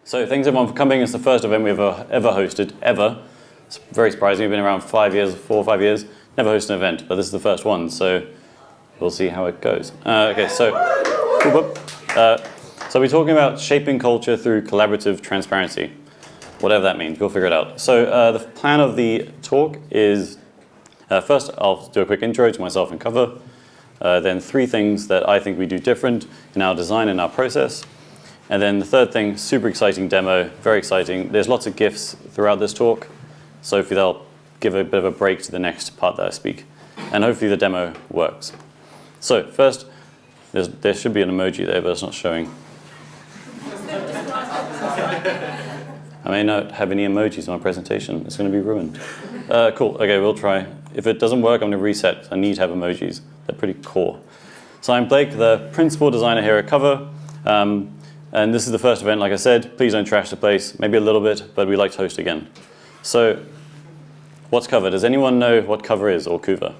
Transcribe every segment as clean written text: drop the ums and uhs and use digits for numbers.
So thanks everyone for coming. It's the first event we've ever hosted, ever. It's very surprising. We've been around 4 or 5 years, never hosted an event, but this is the first one, so we'll see how it goes. Okay, so we're talking about shaping culture through collaborative transparency, whatever that means. We'll figure it out. So the plan of the talk is, first I'll do a quick intro to myself and Cuvva, then 3 things that I think we do different in our design and our process. And then the third thing, super exciting demo, very exciting. There's lots of GIFs throughout this talk, so hopefully they'll give a bit of a break to the next part that I speak. And hopefully the demo works. So first, there should be an emoji there, but it's not showing. I may not have any emojis on my presentation. It's going to be ruined. Cool, okay, we'll try. If it doesn't work, I'm going to reset. I need to have emojis. They're pretty core. So I'm Blake, the principal designer here at Cuvva. And this is the first event, like I said. Please don't trash the place. Maybe a little bit, but we like to host again. So what's Cuvva? Does anyone know what Cuvva is, or Cuvva?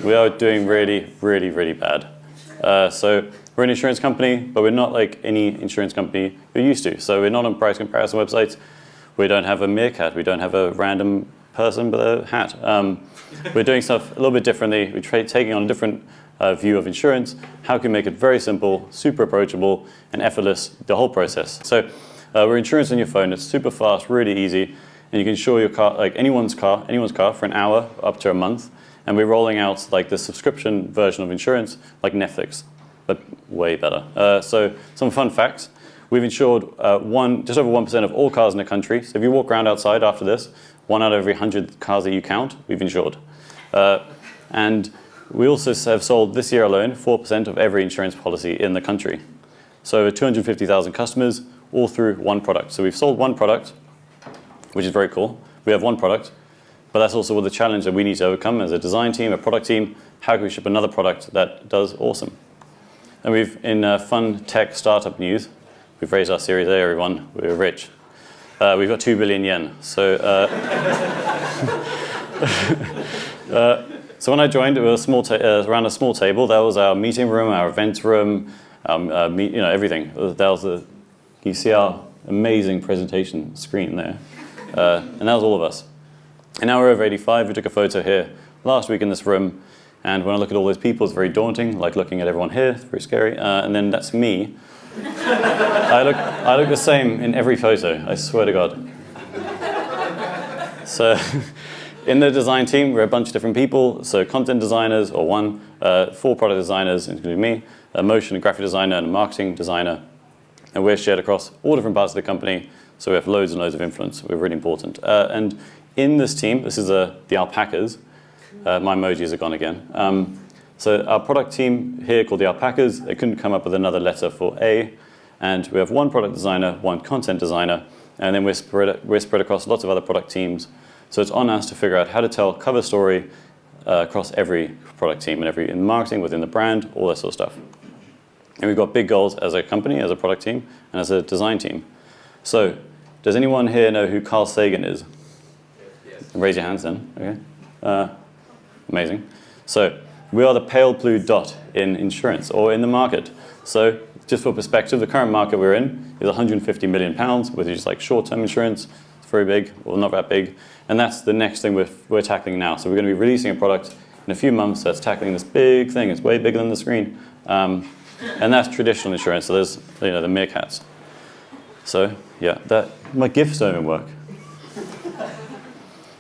We are doing really, really, really bad. So we're an insurance company, but we're not like any insurance company you're used to. So we're not on price comparison websites. We don't have a meerkat. We don't have a random person with a hat. We're doing stuff a little bit differently. We're taking on a different view of insurance. How can we make it very simple, super approachable, and effortless, the whole process. So we're insurance on your phone. It's super fast, really easy, and you can insure your car, like anyone's car for an hour up to a month. And we're rolling out like the subscription version of insurance, like Netflix, but way better. So some fun facts. We've insured just over 1% of all cars in the country. So if you walk around outside after this, 1 out of every 100 cars that you count, we've insured. And we also have sold this year alone 4% of every insurance policy in the country. So over 250,000 customers, all through one product. So we've sold one product, which is very cool. We have one product, but that's also the challenge that we need to overcome as a design team, a product team. How can we ship another product that does awesome? And we've, in fun tech startup news, we've raised our Series A, everyone. We're rich. We've got 2 billion yen. So, so when I joined, it was around a small table. That was our meeting room, our events room, everything. That was you see our amazing presentation screen there. And that was all of us. And now we're over 85. We took a photo here last week in this room. And when I look at all those people, it's very daunting, like looking at everyone here. It's very scary. And then that's me. I look the same in every photo, I swear to God. So in the design team, we're a bunch of different people. So content designers, or 4 product designers, including me, a motion and graphic designer, and a marketing designer. And we're shared across all different parts of the company. So we have loads and loads of influence. We're really important. And in this team, this is the alpacas. My emojis are gone again. So our product team here called the alpacas, they couldn't come up with another letter for A. And we have 1 product designer, 1 content designer, and then we're spread across lots of other product teams. So it's on us to figure out how to tell cover story across every product team and in marketing, within the brand, all that sort of stuff. And we've got big goals as a company, as a product team, and as a design team. So does anyone here know who Carl Sagan is? Yes. Raise your hands then. Okay. Amazing. So we are the pale blue dot in insurance, or in the market. So just for perspective, the current market we're in is 150 million pounds, which is like short-term insurance. It's very big, or not that big. And that's the next thing we're tackling now. So we're going to be releasing a product in a few months that's tackling this big thing. It's way bigger than the screen. And that's traditional insurance. So there's the meerkats. So yeah, my GIFs don't even work.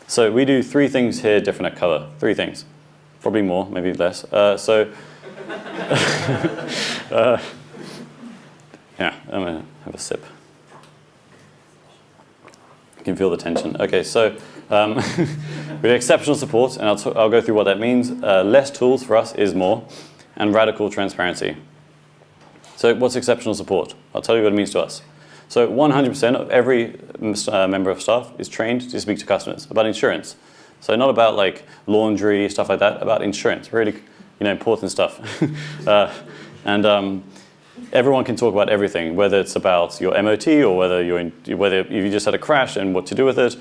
So we do 3 things here different at Cuvva. 3 things. Probably more, maybe less. Yeah, I'm going to have a sip. You can feel the tension. Okay, so we have exceptional support, and I'll go through what that means. Less tools for us is more, and radical transparency. So what's exceptional support? I'll tell you what it means to us. So 100% of every member of staff is trained to speak to customers about insurance. So not about like laundry, stuff like that, about insurance, really important stuff. Everyone can talk about everything, whether it's about your MOT or whether you just had a crash and what to do with it,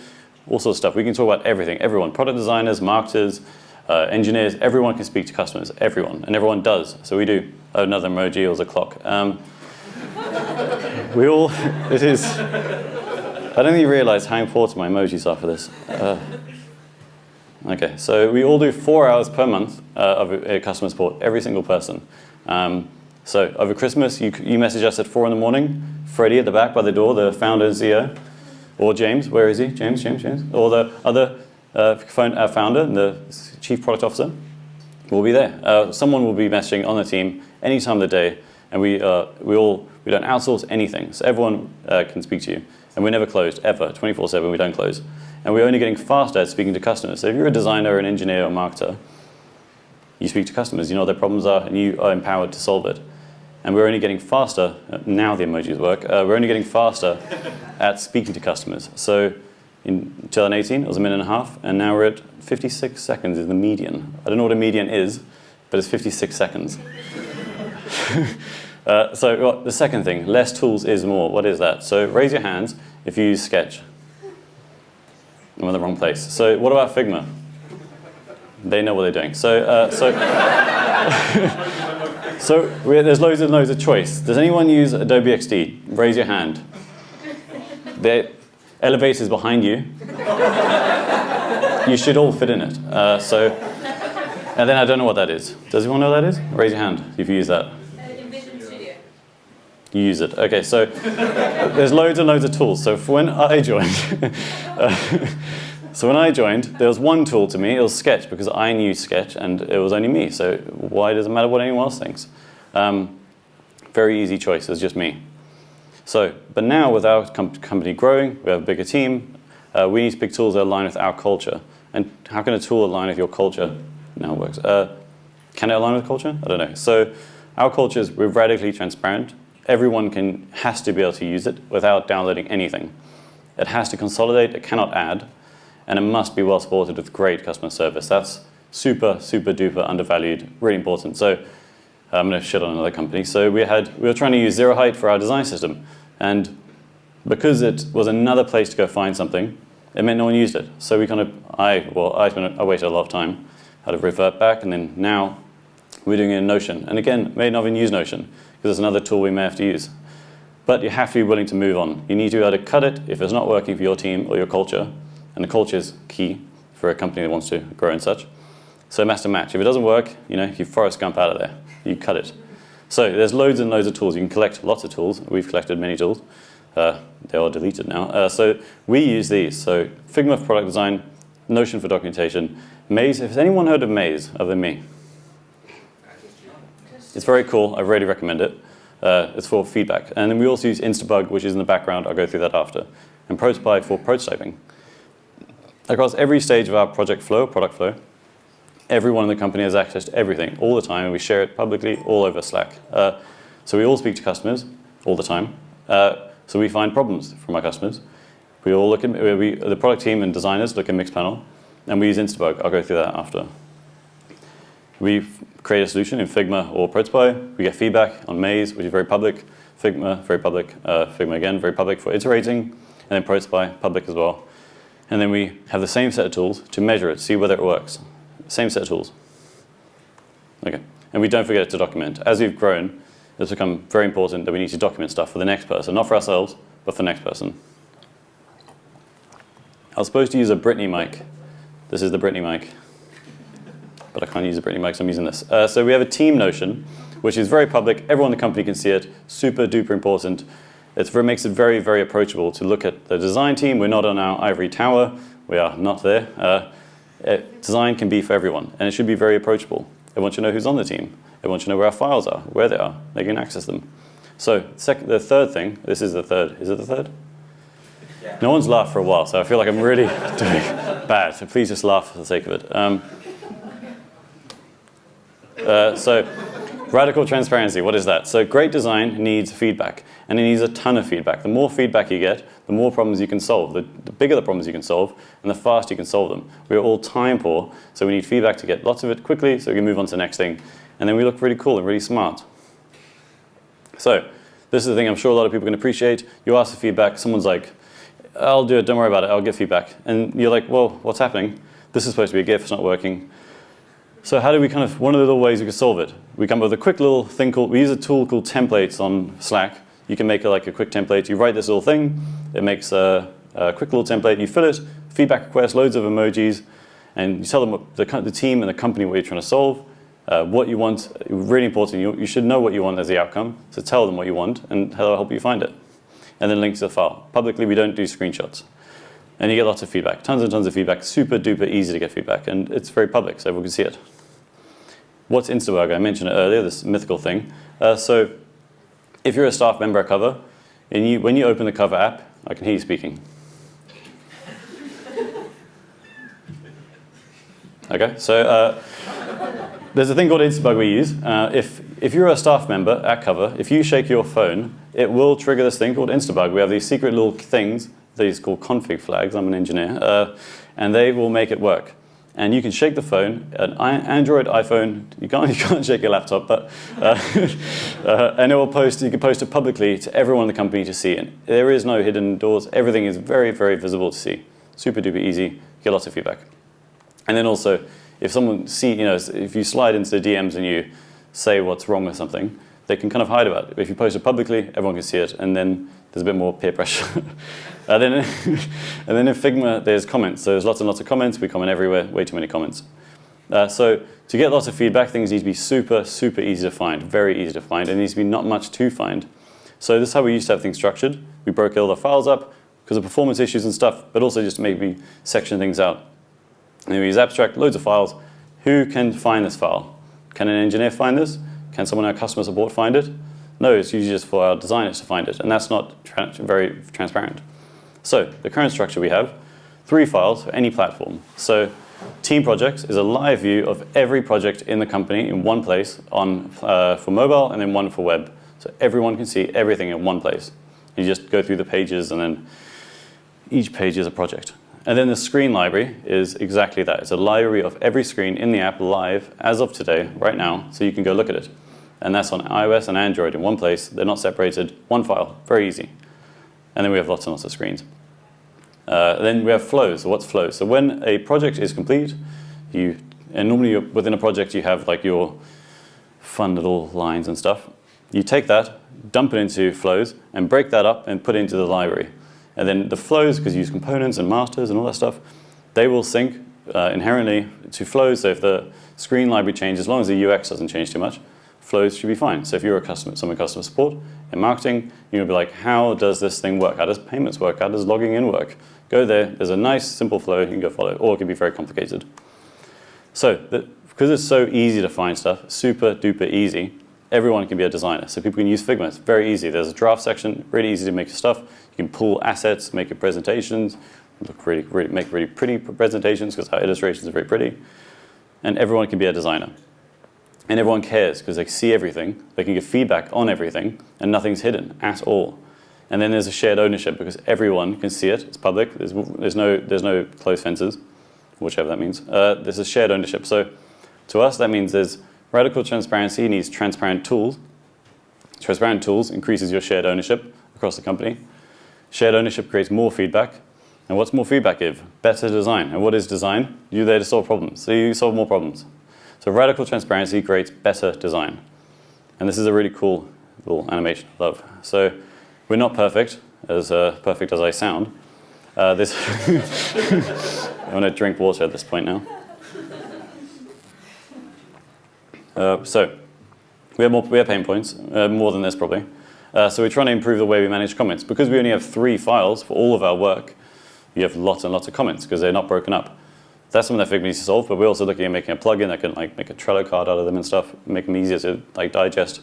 all sorts of stuff. We can talk about everything. Everyone, product designers, marketers, engineers, everyone can speak to customers, everyone, and everyone does. So we do. Oh, another emoji was a clock. we all, it is, I don't think you realize how important my emojis are for this. Okay, so we all do 4 hours per month of customer support, every single person. So over Christmas, you message us at 4 in the morning, Freddie at the back by the door, the founder and CEO, or James, where is he? James, or the other founder, the chief product officer, will be there. Someone will be messaging on the team any time of the day, and we don't outsource anything, so everyone can speak to you. And we're never closed, ever, 24/7, we don't close. And we're only getting faster at speaking to customers. So if you're a designer, an engineer, or a marketer, you speak to customers, you know what their problems are, and you are empowered to solve it. And we're only getting faster, now the emojis work, we're only getting faster at speaking to customers. So in 2018, it was 1.5 minutes, and now we're at 56 seconds is the median. I don't know what a median is, but it's 56 seconds. So the second thing, less tools is more. What is that? So raise your hands if you use Sketch. I'm in the wrong place. So what about Figma? They know what they're doing. There's loads and loads of choice. Does anyone use Adobe XD? Raise your hand. The elevator's behind you. You should all fit in it. And then I don't know what that is. Does anyone know what that is? Raise your hand if you use that. You use it. Okay, so there's loads and loads of tools. So when I joined, there was one tool to me. It was Sketch, because I knew Sketch, and it was only me. So why does it matter what anyone else thinks? Very easy choice. It's just me. So, but now with our company growing, we have a bigger team. We need to pick tools that align with our culture. And how can a tool align with your culture? Now it works. Can it align with culture? I don't know. So our culture is we're radically transparent. Everyone has to be able to use it without downloading anything. It has to consolidate, it cannot add, and it must be well supported with great customer service. That's super, super duper undervalued, really important. So I'm going to shit on another company. So we were trying to use Zero Height for our design system, and because it was another place to go find something, it meant no one used it. So I wasted a lot of time, had to revert back, and then now we're doing it in Notion. And again, may not even use Notion, because there's another tool we may have to use. But you have to be willing to move on. You need to be able to cut it if it's not working for your team or your culture. And the culture is key for a company that wants to grow and such. So it has to match. If it doesn't work, you Forrest Gump out of there. You cut it. So there's loads and loads of tools. You can collect lots of tools. We've collected many tools. They're all deleted now. So we use these. So Figma for product design, Notion for documentation. Maze, has anyone heard of Maze other than me? It's very cool. I really recommend it. It's for feedback. And then we also use Instabug, which is in the background. I'll go through that after. And Prototype for prototyping. Across every stage of our product flow, everyone in the company has access to everything all the time, and we share it publicly all over Slack. So we all speak to customers all the time. So we find problems from our customers. We all look at, the product team and designers look at Mixpanel, and we use Instabug. I'll go through that after. We create a solution in Figma or Prototype. We get feedback on Maze, which is very public. Figma, very public. Figma again, very public for iterating. And then Prototype, public as well. And then we have the same set of tools to measure it, see whether it works. Same set of tools. Okay. And we don't forget to document. As we've grown, it's become very important that we need to document stuff for the next person. Not for ourselves, but for the next person. I was supposed to use a Britney mic. This is the Britney mic. But I can't use a Britney mic, so I'm using this. So we have a team Notion, which is very public. Everyone in the company can see it. Super duper important. It makes it very, very approachable to look at the design team. We're not on our ivory tower. We are not there. Design can be for everyone, and it should be very approachable. Everyone should know who's on the team. Everyone should know where our files are, where they are. They can access them. So the third thing, this is the third. Is it the third? Yeah. No one's laughed for a while, so I feel like I'm really doing bad. So please just laugh for the sake of it. So radical transparency, what is that? So great design needs feedback, and it needs a ton of feedback. The more feedback you get, the more problems you can solve. The bigger the problems you can solve, and the faster you can solve them. We're all time poor, so we need feedback to get lots of it quickly so we can move on to the next thing. And then we look really cool and really smart. So this is the thing I'm sure a lot of people can appreciate. You ask for feedback, someone's like, I'll do it, don't worry about it, I'll give feedback. And you're like, well, what's happening? This is supposed to be a GIF, it's not working. So how do we one of the little ways we can solve it? We come up with a quick little thing we use a tool called templates on Slack. you can make like a quick template. You write this little thing, it makes a quick little template, you fill it, feedback requests, loads of emojis, and you tell them what the team and the company what you're trying to solve, what you want. Really important, you should know what you want as the outcome, so tell them what you want, and they'll help you find it. And then link to the file. Publicly, we don't do screenshots. And you get lots of feedback, tons and tons of feedback, super duper easy to get feedback, and it's very public, so everyone can see it. What's Instabug? I mentioned it earlier, this mythical thing. So if you're a staff member at Cuvva, and when you open the Cuvva app, I can hear you speaking. Okay, so there's a thing called Instabug we use. If you're a staff member at Cuvva, if you shake your phone, it will trigger this thing called Instabug. We have these secret little things, these called config flags. I'm an engineer, and they will make it work. And you can shake the phone, an Android, iPhone. You can't shake your laptop, but and it will post. You can post it publicly to everyone in the company to see. And there is no hidden doors. Everything is very, very visible to see. Super duper easy. Get lots of feedback. And then also, if someone if you slide into the DMs and you say what's wrong with something, they can kind of hide about it. If you post it publicly, everyone can see it, and then there's a bit more peer pressure. and then in Figma, there's comments. So there's lots and lots of comments. We comment everywhere, way too many comments. So to get lots of feedback, things need to be super, super easy to find, very easy to find. And it needs to be not much to find. So this is how we used to have things structured. We broke all the files up because of performance issues and stuff, but also just to maybe section things out. And then we use abstract, loads of files. Who can find this file? Can an engineer find this? Can someone in our customer support find it? No, it's usually just for our designers to find it, and that's not very transparent. So the current structure we have, 3 files for any platform. So team projects is a live view of every project in the company in one place for mobile and then one for web. So everyone can see everything in one place. You just go through the pages, and then each page is a project. And then the screen library is exactly that. It's a library of every screen in the app live as of today, right now, so you can go look at it. And that's on iOS and Android in one place. They're not separated. One file, very easy. And then we have lots and lots of screens. Then we have flows. So what's flows? So when a project is complete, and normally within a project you have like your fun little lines and stuff. You take that, dump it into flows, and break that up and put it into the library. And then the flows, because you use components and masters and all that stuff, they will sync inherently to flows. So if the screen library changes, as long as the UX doesn't change too much, flows should be fine. So if you're someone in customer support, in marketing, you're going to be like, how does this thing work? How does payments work? How does logging in work? Go there. There's a nice, simple flow you can go follow, or it can be very complicated. So because it's so easy to find stuff, super duper easy, everyone can be a designer. So people can use Figma. It's very easy. There's a draft section, really easy to make your stuff. You can pull assets, make your presentations, make really pretty presentations because our illustrations are very pretty. And everyone can be a designer. And everyone cares because they see everything. They can give feedback on everything, and nothing's hidden at all. And then there's a shared ownership because everyone can see it. It's public. There's no closed fences, whichever that means. There's a shared ownership. So to us, that means there's radical transparency needs transparent tools. Transparent tools increases your shared ownership across the company. Shared ownership creates more feedback. And what's more feedback give? Better design. And what is design? You're there to solve problems. So you solve more problems. So radical transparency creates better design. And this is a really cool little animation I love. So we're not perfect as I sound. I'm going to drink water at this point now. So we have pain points, more than this probably. So we're trying to improve the way we manage comments. Because we only have 3 files for all of our work, you have lots and lots of comments because they're not broken up. That's something that Figma needs to solve, but we're also looking at making a plugin that can like make a Trello card out of them and stuff, make them easier to like digest.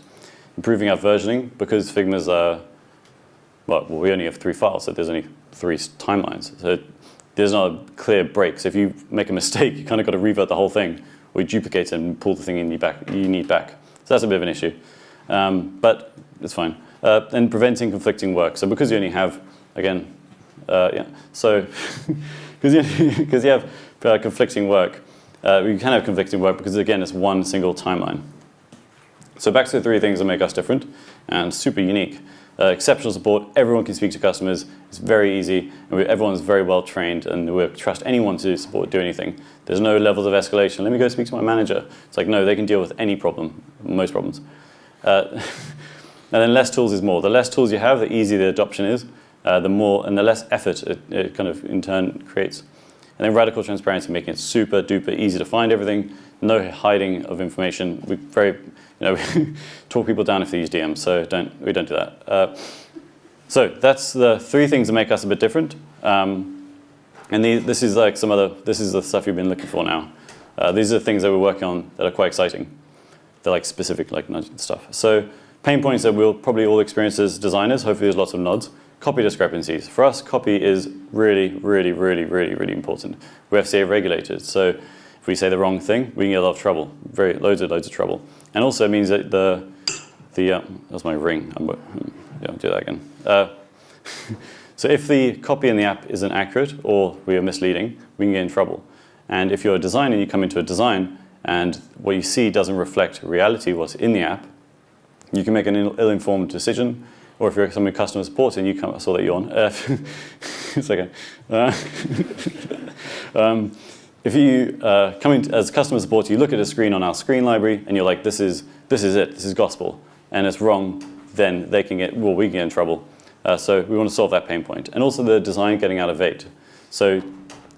Improving our versioning because Figma's we only have 3 files, so there's only 3 timelines. So there's not a clear break. So if you make a mistake, you kind of got to revert the whole thing, or you duplicate it and pull the thing you need back. So that's a bit of an issue, but it's fine. And preventing conflicting work. So because you only have, again, so because you have conflicting work, you can have conflicting work because again, it's one single timeline. So back to the 3 things that make us different and super unique. Exceptional support, everyone can speak to customers, it's very easy, and everyone's very well trained, and we trust anyone to do anything. There's no levels of escalation. Let me go speak to my manager. It's like, no, they can deal with any problem, most problems. And then less tools is more. The less tools you have, the easier the adoption is, the more and the less effort it kind of in turn creates. And then radical transparency, making it super duper easy to find everything, no hiding of information. We we talk people down if they use DMs, so we don't do that. So that's the 3 things that make us a bit different. And this is like this is the stuff you've been looking for now. These are the things that we're working on that are quite exciting. They're like specific like stuff. So pain points that we'll probably all experience as designers. Hopefully there's lots of nods. Copy discrepancies. For us, copy is really, really, really, really, really important. We're FCA regulated, so if we say the wrong thing, we can get a lot of trouble. Loads of trouble. And also it means that that's my ring. I'll do that again. So if the copy in the app isn't accurate or we are misleading, we can get in trouble. And if you're a designer and you come into a design and what you see doesn't reflect reality, what's in the app, you can make an ill-informed decision. Or if you're someone in customer support and you come, I saw that yawn. It's okay. If you come in as customer support, you look at a screen on our screen library and you're like, this is it, this is gospel, and it's wrong, then we can get in trouble. So we want to solve that pain point. And also the design getting out of date. So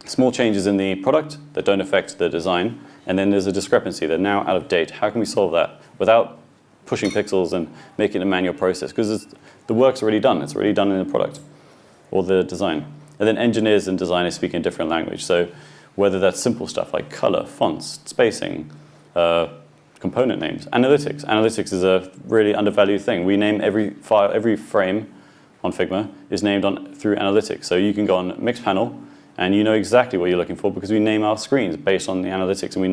small changes in the product that don't affect the design, and then there's a discrepancy. They're now out of date. How can we solve that without pushing pixels and making it a manual process? Because the work's already done. It's already done in the product or the design. And then engineers and designers speak in a different language. So whether that's simple stuff like color, fonts, spacing, component names, analytics. Analytics is a really undervalued thing. We name every file, every frame on Figma is named through analytics. So you can go on Mixpanel and you know exactly what you're looking for because we name our screens based on the analytics, and we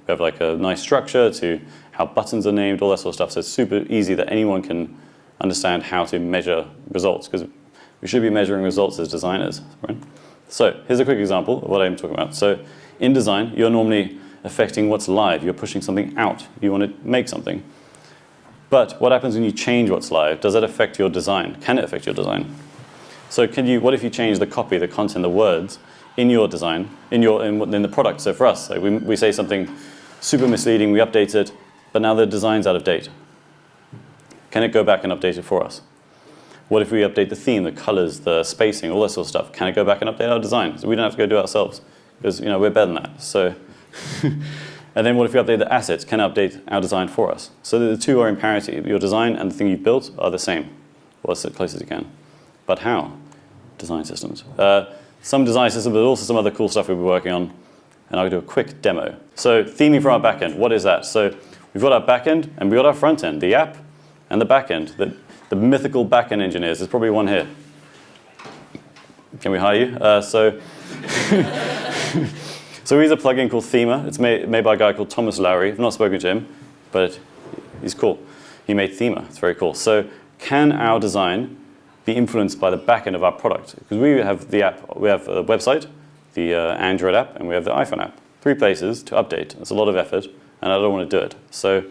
have like a nice structure to how buttons are named, all that sort of stuff. So it's super easy that anyone can understand how to measure results, because we should be measuring results as designers, right? So here's a quick example of what I'm talking about. So in design, you're normally affecting what's live. You're pushing something out. You want to make something. But what happens when you change what's live? Does that affect your design? Can it affect your design? So what if you change the copy, the content, the words in your design, in the product? So for us, like we say something super misleading, we update it, but now the design's out of date. Can it go back and update it for us? What if we update the theme, the colors, the spacing, all that sort of stuff? Can it go back and update our design? So we don't have to go do it ourselves, because we're better than that. So, and then what if we update the assets? Can it update our design for us? So the 2 are in parity. Your design and the thing you've built are the same, or as close as you can. But how? Design systems. Some design systems, but also some other cool stuff we'll be working on. And I'll do a quick demo. So theming for our backend, what is that? So we've got our backend and we've got our front end, the app and the backend. The mythical backend engineers. There's probably one here. Can we hire you? So we use a plugin called Figma. It's made by a guy called Thomas Lowry. I've not spoken to him, but he's cool. He made Figma. It's very cool. So can our design be influenced by the backend of our product? Because we have the app, we have a website, the Android app, and we have the iPhone app. 3 places to update. It's a lot of effort, and I don't want to do it. So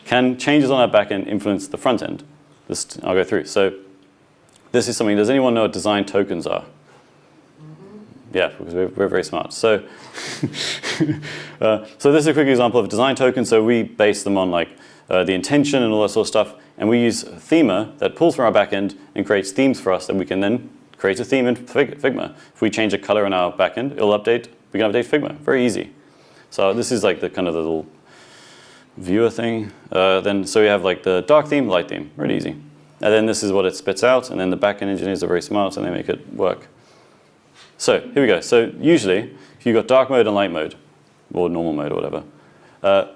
can changes on our backend influence the front end? I'll go through. So this is something, does anyone know what design tokens are? Yeah, because we're very smart. So so this is a quick example of a design token. So we base them on like the intention and all that sort of stuff. And we use Figma that pulls from our backend and creates themes for us that we can then create a theme in Figma. If we change a color in our backend, it'll update. We can update Figma. Very easy. So this is like the kind of the little viewer thing. So we have like the dark theme, light theme. Really easy. And then this is what it spits out. And then the backend engineers are very smart and they make it work. So here we go. So usually, if you've got dark mode and light mode, or normal mode or whatever,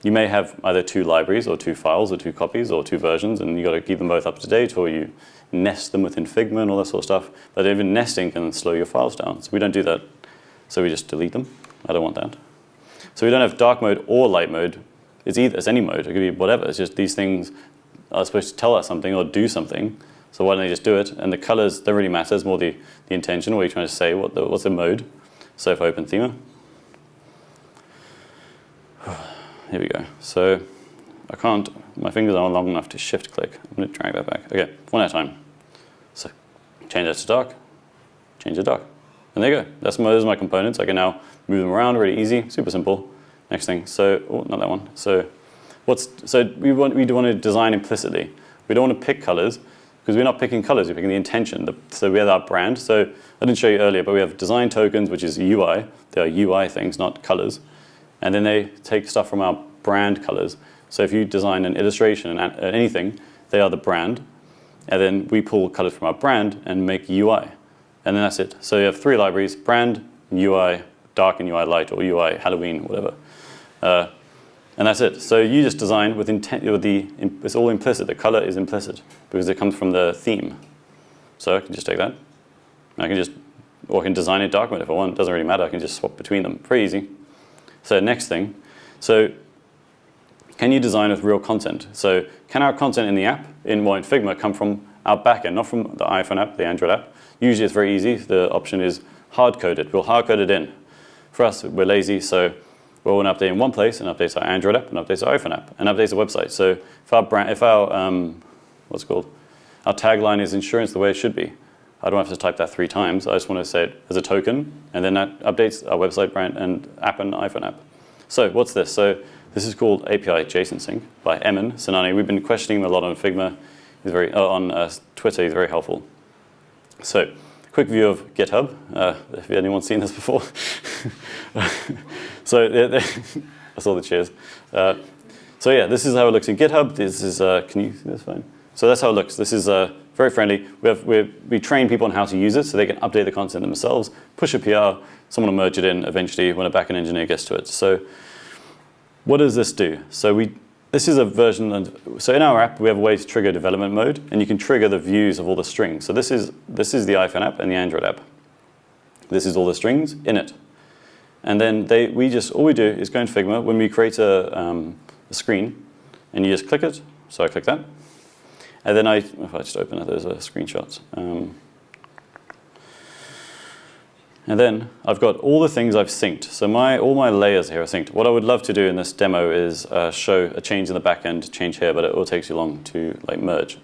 you may have either 2 libraries or 2 files or 2 copies or 2 versions, and you've got to keep them both up to date, or you nest them within Figma and all that sort of stuff. But even nesting can slow your files down. So we don't do that. So we just delete them. I don't want that. So we don't have dark mode or light mode. It's any mode. It could be whatever. It's just these things are supposed to tell us something or do something. So why don't they just do it? And the colors don't really matter. It's more the intention. What are you trying to say? What's the mode? So if I open Thema, here we go. So I can't, my fingers aren't long enough to shift click. I'm going to drag that back. Okay, one at a time. So change that to dark, change to dark. And there you go. Those are my components. I can now move them around really easy, super simple. Next thing, so, oh, not that one. So So we want to design implicitly. We don't want to pick colors, because we're not picking colors, we're picking the intention. So we have our brand. So I didn't show you earlier, but we have design tokens, which is UI. They are UI things, not colors. And then they take stuff from our brand colors. So if you design an illustration and anything, they are the brand. And then we pull colors from our brand and make UI. And then that's it. So you have 3 libraries: brand, UI, dark and UI light, or UI Halloween, whatever. And that's it. So you just design with intent. It's all implicit. The color is implicit because it comes from the theme. So I can just take that. I can design it dark mode if I want. It doesn't really matter. I can just swap between them. Pretty easy. So next thing. So can you design with real content? So can our content in the app, in Figma, come from our backend, not from the iPhone app, the Android app? Usually it's very easy. The option is hard-coded. We'll hard-code it in. For us, we're lazy, so we'll want to update in one place, and updates our Android app, and updates our iPhone app, and updates the website. So if our tagline is insurance the way it should be, I don't have to type that 3 times. I just want to say it as a token, and then that updates our website, brand, and app, and iPhone app. So what's this? So this is called API JSON Sync by Emin Sinani. We've been questioning him a lot on Figma. He's on Twitter. He's very helpful. So quick view of GitHub. If anyone's seen this before. So that's all the cheers. So yeah, this is how it looks in GitHub. This is can you see this fine? So that's how it looks. This is very friendly. We train people on how to use it so they can update the content themselves, push a PR, someone will merge it in eventually when a backend engineer gets to it. So what does this do? So this is a version. So in our app, we have a way to trigger development mode, and you can trigger the views of all the strings. So this is the iPhone app and the Android app. This is all the strings in it. And then all we do is go into Figma when we create a screen, and you just click it. So I click that. And then if I just open it, there's a screenshot. And then I've got all the things I've synced. So all my layers here are synced. What I would love to do in this demo is show a change in the backend, change here, but it all takes too long to merge.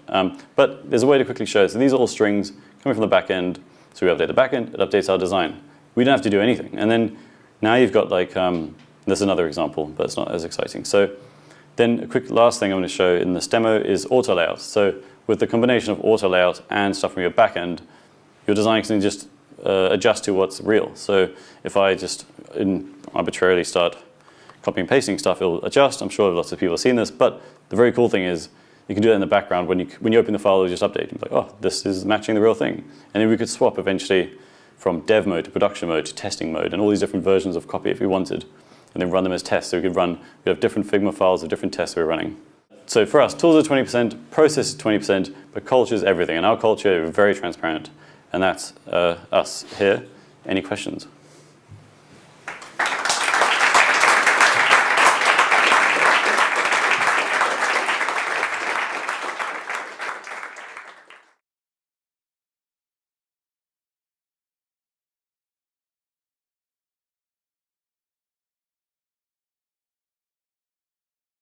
But there's a way to quickly show it. So these are all strings coming from the backend. So we update the backend, it updates our design. We don't have to do anything. And then now you've got there's another example, but it's not as exciting. So then a quick last thing I'm going to show in this demo is auto layout. So with the combination of auto layout and stuff from your backend, your design can just adjust to what's real. So if I just arbitrarily start copying and pasting stuff, it'll adjust. I'm sure lots of people have seen this, but the very cool thing is you can do it in the background. When you open the file, it'll just update. You're like, oh, this is matching the real thing. And then we could swap eventually from dev mode to production mode to testing mode and all these different versions of copy if we wanted, and then run them as tests. So we have different Figma files of different tests we're running. So for us, tools are 20%, process is 20%, but culture is everything. And our culture is very transparent. And that's us here. Any questions?